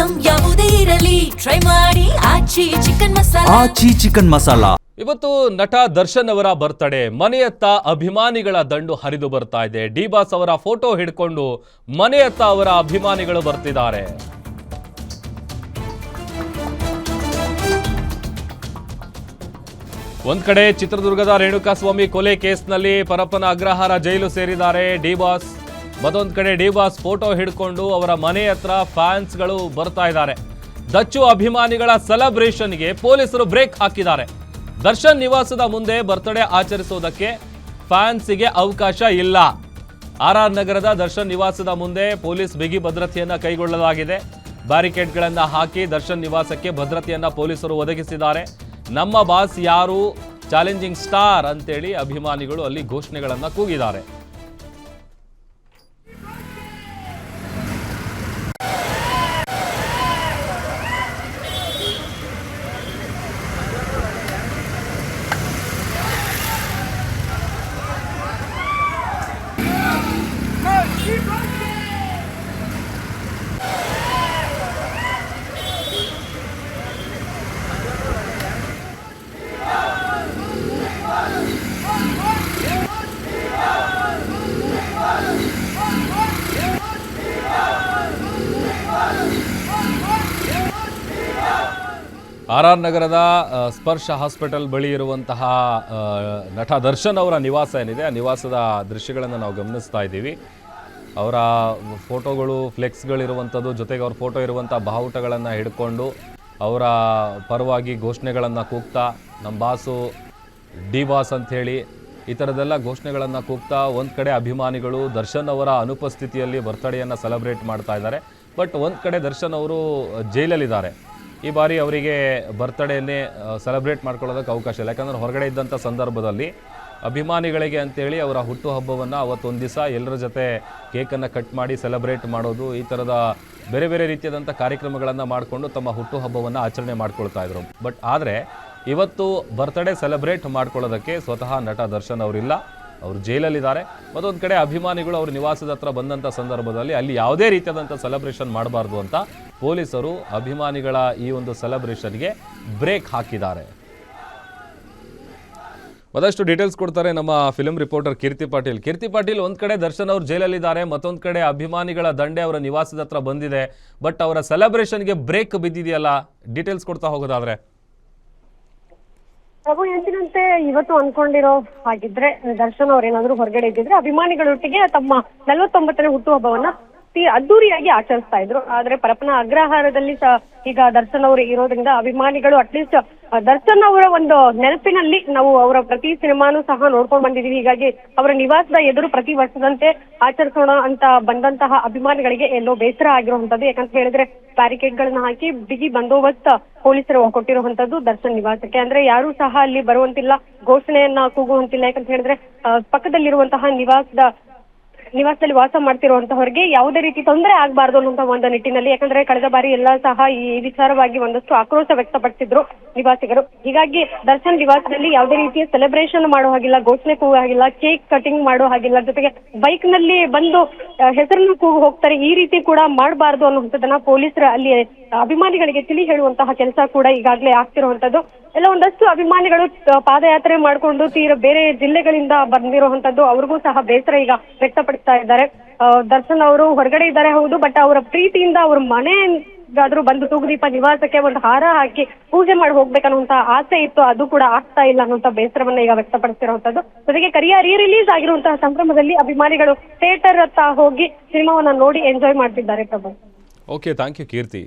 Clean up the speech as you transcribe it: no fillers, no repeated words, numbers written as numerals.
Item ಯಾವುದೇ ಇರಲಿ try ಮಾಡಿ ಆಚಿ ಚಿಕನ್ ಮಸಾಲಾ. ಇವತ್ತು ನಟ ದರ್ಶನ್ ಅವರ ಬರ್ತಡೇ. ಮನೆಯತ್ತ ಅಭಿಮಾನಿಗಳ ದಂಡು ಹರಿದು ಬರ್ತಾ ಇದೆ. ಡಿ ಬಾಸ್ ಅವರ ಫೋಟೋ ಹಿಡ್ಕೊಂಡು ಮನೆಯತ್ತ ಅವರ ಅಭಿಮಾನಿಗಳು ಬರ್ತಿದ್ದಾರೆ. ಒಂದ್ ಕಡೆ ಚಿತ್ರದುರ್ಗದ ರೇಣುಕಾಸ್ವಾಮಿ ಕೊಲೆ ಕೇಸ್ನಲ್ಲಿ ಪರಪ್ಪನ ಅಗ್ರಹಾರ ಜೈಲು ಸೇರಿದ್ದಾರೆ ಡಿ ಬಾಸ್. ಮತ್ತೊಂದ್ ಕಡೆ ಡಿ ಬಾಸ್ ಫೋಟೋ ಹಿಡ್ಕೊಂಡು ಅವರ ಮನೆ ಹತ್ರ ಫ್ಯಾನ್ಸ್ಗಳು ಬರ್ತಾ ಇದ್ದಾರೆ. ದಚ್ಚು ಅಭಿಮಾನಿಗಳ ಸೆಲೆಬ್ರೇಷನ್ಗೆ ಪೊಲೀಸರು ಬ್ರೇಕ್ ಹಾಕಿದ್ದಾರೆ. ದರ್ಶನ್ ನಿವಾಸದ ಮುಂದೆ ಬರ್ತ್ಡೇ ಆಚರಿಸುವುದಕ್ಕೆ ಫ್ಯಾನ್ಸಿಗೆ ಅವಕಾಶ ಇಲ್ಲ. RR ನಗರದ ದರ್ಶನ್ ನಿವಾಸದ ಮುಂದೆ ಪೊಲೀಸ್ ಬಿಗಿ ಭದ್ರತೆಯನ್ನ ಕೈಗೊಳ್ಳಲಾಗಿದೆ. ಬ್ಯಾರಿಕೇಡ್ಗಳನ್ನ ಹಾಕಿ ದರ್ಶನ್ ನಿವಾಸಕ್ಕೆ ಭದ್ರತೆಯನ್ನ ಪೊಲೀಸರು ಒದಗಿಸಿದ್ದಾರೆ. ನಮ್ಮ ಬಾಸ್ ಯಾರು, ಚಾಲೆಂಜಿಂಗ್ ಸ್ಟಾರ್ ಅಂತೇಳಿ ಅಭಿಮಾನಿಗಳು ಅಲ್ಲಿ ಘೋಷಣೆಗಳನ್ನ ಕೂಗಿದ್ದಾರೆ. RR ನಗರದ ಸ್ಪರ್ಶ ಹಾಸ್ಪಿಟಲ್ ಬಳಿ ಇರುವಂತಹ ನಟ ದರ್ಶನ್ ಅವರ ನಿವಾಸ ಏನಿದೆ, ಆ ನಿವಾಸದ ದೃಶ್ಯಗಳನ್ನು ನಾವು ಗಮನಿಸ್ತಾ ಇದ್ದೀವಿ. ಅವರ ಫೋಟೋಗಳು, ಫ್ಲೆಕ್ಸ್ಗಳಿರುವಂಥದ್ದು, ಜೊತೆಗೆ ಅವ್ರ ಫೋಟೋ ಇರುವಂಥ ಬಾವುಟಗಳನ್ನು ಹಿಡ್ಕೊಂಡು ಅವರ ಪರವಾಗಿ ಘೋಷಣೆಗಳನ್ನು ಕೂಗ್ತಾ, ನಮ್ಮ ಬಾಸು ಡಿ ಬಾಸ್ ಅಂಥೇಳಿ ಈ ಥರದ್ದೆಲ್ಲ ಘೋಷಣೆಗಳನ್ನು ಕೂಗ್ತಾ ಒಂದು ಕಡೆ ಅಭಿಮಾನಿಗಳು ದರ್ಶನ್ ಅವರ ಅನುಪಸ್ಥಿತಿಯಲ್ಲಿ ಬರ್ತಡೆಯನ್ನು ಸೆಲೆಬ್ರೇಟ್ ಮಾಡ್ತಾ ಇದ್ದಾರೆ. ಬಟ್ ಒಂದು ಕಡೆ ದರ್ಶನ್ ಅವರು ಜೈಲಲ್ಲಿದ್ದಾರೆ. ಈ ಬಾರಿ ಅವರಿಗೆ ಬರ್ತಡೇನೇ ಸೆಲೆಬ್ರೇಟ್ ಮಾಡ್ಕೊಳ್ಳೋದಕ್ಕೆ ಅವಕಾಶ ಇಲ್ಲ. ಯಾಕಂದರೆ ಹೊರಗಡೆ ಇದ್ದಂಥ ಸಂದರ್ಭದಲ್ಲಿ ಅಭಿಮಾನಿಗಳಿಗೆ ಅಂತೇಳಿ ಅವರ ಹುಟ್ಟುಹಬ್ಬವನ್ನು ಅವತ್ತೊಂದು ದಿವಸ ಎಲ್ಲರ ಜೊತೆ ಕೇಕನ್ನು ಕಟ್ ಮಾಡಿ ಸೆಲೆಬ್ರೇಟ್ ಮಾಡೋದು, ಈ ಥರದ ಬೇರೆ ಬೇರೆ ರೀತಿಯಾದಂಥ ಕಾರ್ಯಕ್ರಮಗಳನ್ನು ಮಾಡಿಕೊಂಡು ತಮ್ಮ ಹುಟ್ಟುಹಬ್ಬವನ್ನು ಆಚರಣೆ ಮಾಡ್ಕೊಳ್ತಾ ಇದ್ರು. ಬಟ್ ಆದರೆ ಇವತ್ತು ಬರ್ತಡೇ ಸೆಲೆಬ್ರೇಟ್ ಮಾಡ್ಕೊಳ್ಳೋದಕ್ಕೆ ಸ್ವತಃ ನಟ ದರ್ಶನ್ ಅವರಿಲ್ಲ, ಅವರು ಜೈಲಲ್ಲಿದ್ದಾರೆ. ಮತ್ತೊಂದು ಕಡೆ ಅಭಿಮಾನಿಗಳು ಅವ್ರ ನಿವಾಸದ ಹತ್ರ ಬಂದಂಥ ಸಂದರ್ಭದಲ್ಲಿ ಅಲ್ಲಿ ಯಾವುದೇ ರೀತಿಯಾದಂಥ ಸೆಲೆಬ್ರೇಷನ್ ಮಾಡಬಾರ್ದು ಅಂತ ಪೊಲೀಸರು ಅಭಿಮಾನಿಗಳ ಈ ಒಂದು ಸೆಲೆಬ್ರೇಷನ್ಗೆ ಬ್ರೇಕ್ ಹಾಕಿದ್ದಾರೆ. ಮತ್ತಷ್ಟು ಡೀಟೇಲ್ಸ್ ಕೊಡ್ತಾರೆ ನಮ್ಮ ಫಿಲ್ಮ್ ರಿಪೋರ್ಟರ್ ಕೀರ್ತಿ ಪಾಟೀಲ್. ಒಂದು ಕಡೆ ದರ್ಶನ್ ಅವರು ಜೈಲಲ್ಲಿದ್ದಾರೆ, ಮತ್ತೊಂದು ಕಡೆ ಅಭಿಮಾನಿಗಳ ದಂಡೆ ಅವರ ನಿವಾಸದ ಹತ್ರ ಬಂದಿದೆ. ಬಟ್ ಅವರ ಸೆಲೆಬ್ರೇಷನ್ಗೆ ಬ್ರೇಕ್ ಬಿದ್ದಿದೆಯಲ್ಲ, ಡೀಟೇಲ್ಸ್ ಕೊಡ್ತಾ ಹೋಗೋದಾದ್ರೆ. ಪ್ರಭು ಎಂದಿನಂತೆ ಇವತ್ತು ಅನ್ಕೊಂಡಿರೋ ಹಾಗಿದ್ರೆ ದರ್ಶನ್ ಅವ್ರೇನಾದ್ರೂ ಹೊರಗಡೆ ಇದ್ದಿದ್ರೆ ಅಭಿಮಾನಿಗಳೊಟ್ಟಿಗೆ ತಮ್ಮ 49ನೇ ಹುಟ್ಟುಹಬ್ಬವನ್ನ ಅದ್ದೂರಿಯಾಗಿ ಆಚರಿಸ್ತಾ ಇದ್ರು. ಆದ್ರೆ ಪರಪ್ಪನ ಅಗ್ರಹಾರದಲ್ಲಿ ಈಗ ದರ್ಶನ್ ಅವರು ಇರೋದ್ರಿಂದ ಅಭಿಮಾನಿಗಳು ಅಟ್ಲೀಸ್ಟ್ ದರ್ಶನ್ ಅವರ ಒಂದು ನೆನಪಿನಲ್ಲಿ ನಾವು ಅವರ ಪ್ರತಿ ಸಿನಿಮಾನು ಸಹ ನೋಡ್ಕೊಂಡು ಬಂದಿದೀವಿ. ಹೀಗಾಗಿ ಅವರ ನಿವಾಸದ ಎದುರು ಪ್ರತಿ ವರ್ಷದಂತೆ ಆಚರಿಸೋಣ ಅಂತ ಬಂದಂತಹ ಅಭಿಮಾನಿಗಳಿಗೆ ಎಲ್ಲೋ ಬೇಸರ ಆಗಿರುವಂತದ್ದು. ಯಾಕಂತ ಹೇಳಿದ್ರೆ ಬ್ಯಾರಿಕೇಡ್ ಗಳನ್ನ ಹಾಕಿ ಬಿಗಿ ಬಂದೋಬಸ್ತ್ ಪೊಲೀಸರು ಕೊಟ್ಟಿರುವಂತದ್ದು ದರ್ಶನ್ ನಿವಾಸಕ್ಕೆ. ಅಂದ್ರೆ ಯಾರು ಸಹ ಅಲ್ಲಿ ಬರುವಂತಿಲ್ಲ, ಘೋಷಣೆಯನ್ನ ಕೂಗುವಂತಿಲ್ಲ. ಯಾಕಂತ ಹೇಳಿದ್ರೆ ಪಕ್ಕದಲ್ಲಿರುವಂತಹ ನಿವಾಸದಲ್ಲಿ ವಾಸ ಮಾಡ್ತಿರುವಂತಹವರಿಗೆ ಯಾವುದೇ ರೀತಿ ತೊಂದರೆ ಆಗಬಾರ್ದು ಅನ್ನುವಂತ ಒಂದು ನಿಟ್ಟಿನಲ್ಲಿ, ಯಾಕಂದ್ರೆ ಕಳೆದ ಬಾರಿ ಎಲ್ಲ ಸಹ ಈ ವಿಚಾರವಾಗಿ ಒಂದಷ್ಟು ಆಕ್ರೋಶ ವ್ಯಕ್ತಪಡಿಸಿದ್ರು ನಿವಾಸಿಗರು. ಹೀಗಾಗಿ ದರ್ಶನ್ ನಿವಾಸದಲ್ಲಿ ಯಾವುದೇ ರೀತಿಯ ಸೆಲೆಬ್ರೇಷನ್ ಮಾಡೋ ಹಾಗಿಲ್ಲ, ಘೋಷಣೆ ಕೂಗೋ ಹಾಗಿಲ್ಲ, ಕೇಕ್ ಕಟಿಂಗ್ ಮಾಡೋ ಹಾಗಿಲ್ಲ, ಜೊತೆಗೆ ಬೈಕ್ ನಲ್ಲಿ ಬಂದು ಹೆಸರನ್ನು ಕೂಗು ಹೋಗ್ತಾರೆ, ಈ ರೀತಿ ಕೂಡ ಮಾಡಬಾರ್ದು ಅನ್ನುವಂಥದ್ದನ್ನ ಪೊಲೀಸರು ಅಲ್ಲಿ ಅಭಿಮಾನಿಗಳಿಗೆ ತಿಳಿ ಹೇಳುವಂತಹ ಕೆಲಸ ಕೂಡ ಈಗಾಗಲೇ ಆಗ್ತಿರುವಂತದ್ದು. ಎಲ್ಲ ಒಂದಷ್ಟು ಅಭಿಮಾನಿಗಳು ಪಾದಯಾತ್ರೆ ಮಾಡ್ಕೊಂಡು ಬೇರೆ ಜಿಲ್ಲೆಗಳಿಂದ ಬಂದಿರುವಂತದ್ದು, ಅವ್ರಿಗೂ ಸಹ ಬೇಸರ ಈಗ ವ್ಯಕ್ತಪಡಿಸ್ತಾ ಇದ್ದಾರೆ. ದರ್ಶನ್ ಅವರು ಹೊರಗಡೆ ಇದ್ದಾರೆ ಹೌದು, ಬಟ್ ಅವರ ಪ್ರೀತಿಯಿಂದ ಅವ್ರ ಮನೆಗಾದ್ರೂ ಬಂದು ತೂಗುದೀಪ ನಿವಾಸಕ್ಕೆ ಒಂದು ಹಾರ ಹಾಕಿ ಪೂಜೆ ಮಾಡಿ ಹೋಗ್ಬೇಕನ್ನುವಂತ ಆಸೆ ಇತ್ತು, ಅದು ಕೂಡ ಆಗ್ತಾ ಇಲ್ಲ ಅನ್ನುವಂತ ಬೇಸರವನ್ನ ಈಗ ವ್ಯಕ್ತಪಡಿಸ್ತಿರುವಂತದ್ದು. ಜೊತೆಗೆ ಕರಿಯ ರಿಲೀಸ್ ಆಗಿರುವಂತಹ ಸಂಭ್ರಮದಲ್ಲಿ ಅಭಿಮಾನಿಗಳು ಥಿಯೇಟರ್ ಹತ್ತ ಹೋಗಿ ಸಿನಿಮಾವನ್ನ ನೋಡಿ ಎಂಜಾಯ್ ಮಾಡ್ತಿದ್ದಾರೆ. ಪ್ರಭು, ಓಕೆ, ಥ್ಯಾಂಕ್ ಯು ಕೀರ್ತಿ.